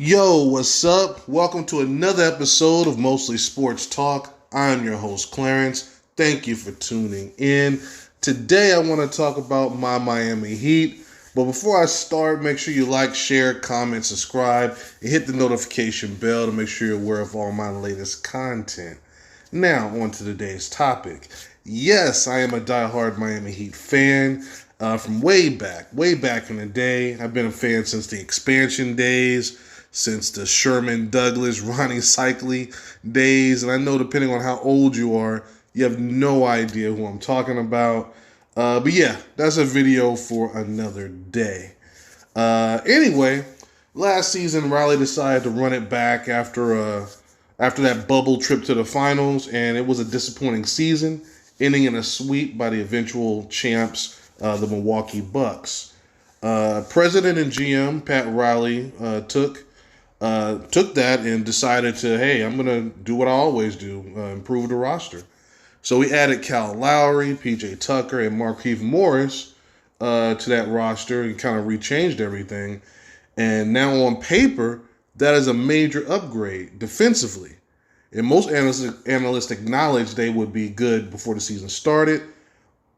Yo, what's up? Welcome to another episode of Mostly Sports Talk. I'm your host, Clarence. Thank you for tuning in. Today, I want to talk about my Miami Heat. But before I start, make sure you like, share, comment, subscribe, and hit the notification bell to make sure you're aware of all my latest content. Now, on to today's topic. Yes, I am a diehard Miami Heat fan from way back in the day. I've been a fan since the expansion days, since the Sherman Douglas, Ronnie Cycli days. And I know depending on how old you are, you have no idea who I'm talking about. But yeah, that's a video for another day. Anyway, last season, Riley decided to run it back after that bubble trip to the finals, and it was a disappointing season, ending in a sweep by the eventual champs, the Milwaukee Bucks. President and GM Pat Riley took that and decided to, hey, I'm going to do what I always do, improve the roster. So he added Kyle Lowry, PJ Tucker, and Markieff Morris to that roster and kind of rechanged everything. And now on paper, that is a major upgrade defensively. And most analysts acknowledge they would be good before the season started,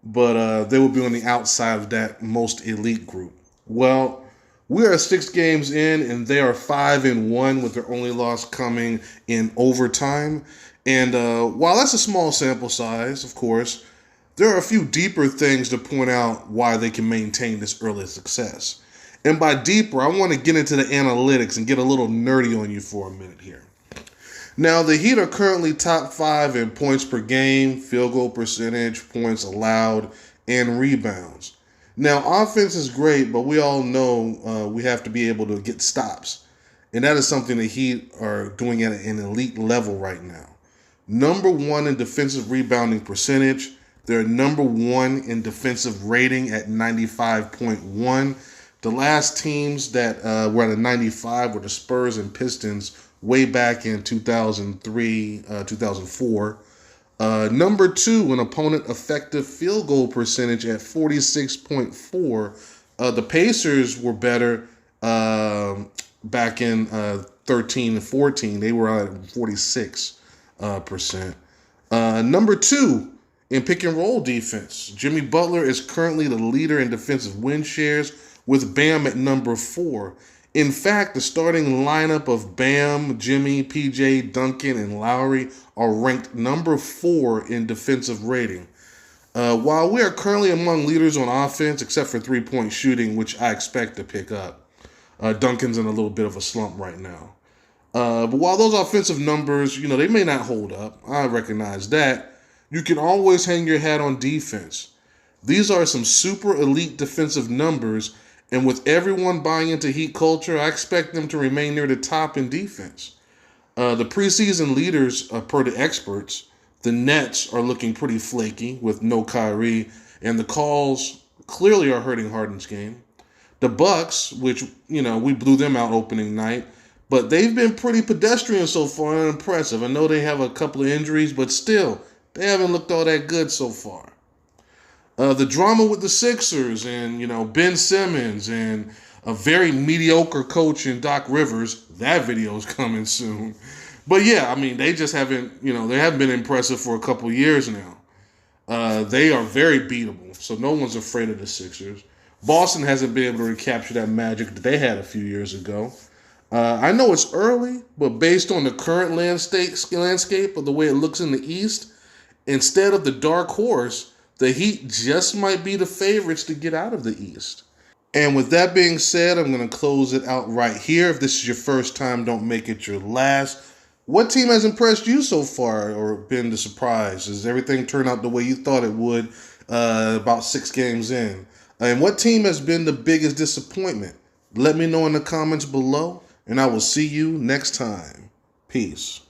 but they would be on the outside of that most elite group. Well, we are 6 games in, and they are 5-1 with their only loss coming in overtime. And while that's a small sample size, of course, there are a few deeper things to point out why they can maintain this early success. And by deeper, I want to get into the analytics and get a little nerdy on you for a minute here. Now, the Heat are currently top 5 in points per game, field goal percentage, points allowed, and rebounds. Now, offense is great, but we all know we have to be able to get stops. And that is something the Heat are doing at an elite level right now. Number 1 in defensive rebounding percentage. They're number 1 in defensive rating at 95.1. The last teams that were at a 95 were the Spurs and Pistons way back in 2003, 2004. Number 2 in opponent effective field goal percentage at 46.4. The Pacers were better back in 13 and 14. They were at 46%. Number 2 in pick and roll defense. Jimmy Butler is currently the leader in defensive win shares with Bam at number 4. In fact, the starting lineup of Bam, Jimmy, PJ, Duncan, and Lowry are ranked number 4 in defensive rating. While we are currently among leaders on offense, except for three-point shooting, which I expect to pick up, Duncan's in a little bit of a slump right now. But while those offensive numbers, they may not hold up, I recognize that, you can always hang your hat on defense. These are some super elite defensive numbers, and with everyone buying into Heat culture, I expect them to remain near the top in defense. The preseason leaders, per the experts, the Nets are looking pretty flaky with no Kyrie, and the calls clearly are hurting Harden's game. The Bucks, which, we blew them out opening night, but they've been pretty pedestrian so far and impressive. I know they have a couple of injuries, but still, they haven't looked all that good so far. The drama with the Sixers and, Ben Simmons and a very mediocre coach in Doc Rivers, that video is coming soon. But yeah, they just haven't, they haven't been impressive for a couple years now. They are very beatable, so no one's afraid of the Sixers. Boston hasn't been able to recapture that magic that they had a few years ago. I know it's early, but based on the current landscape of the way it looks in the East, instead of the dark horse, the Heat just might be the favorites to get out of the East. And with that being said, I'm going to close it out right here. If this is your first time, don't make it your last. What team has impressed you so far or been the surprise? Has everything turned out the way you thought it would about 6 games in? And what team has been the biggest disappointment? Let me know in the comments below, and I will see you next time. Peace.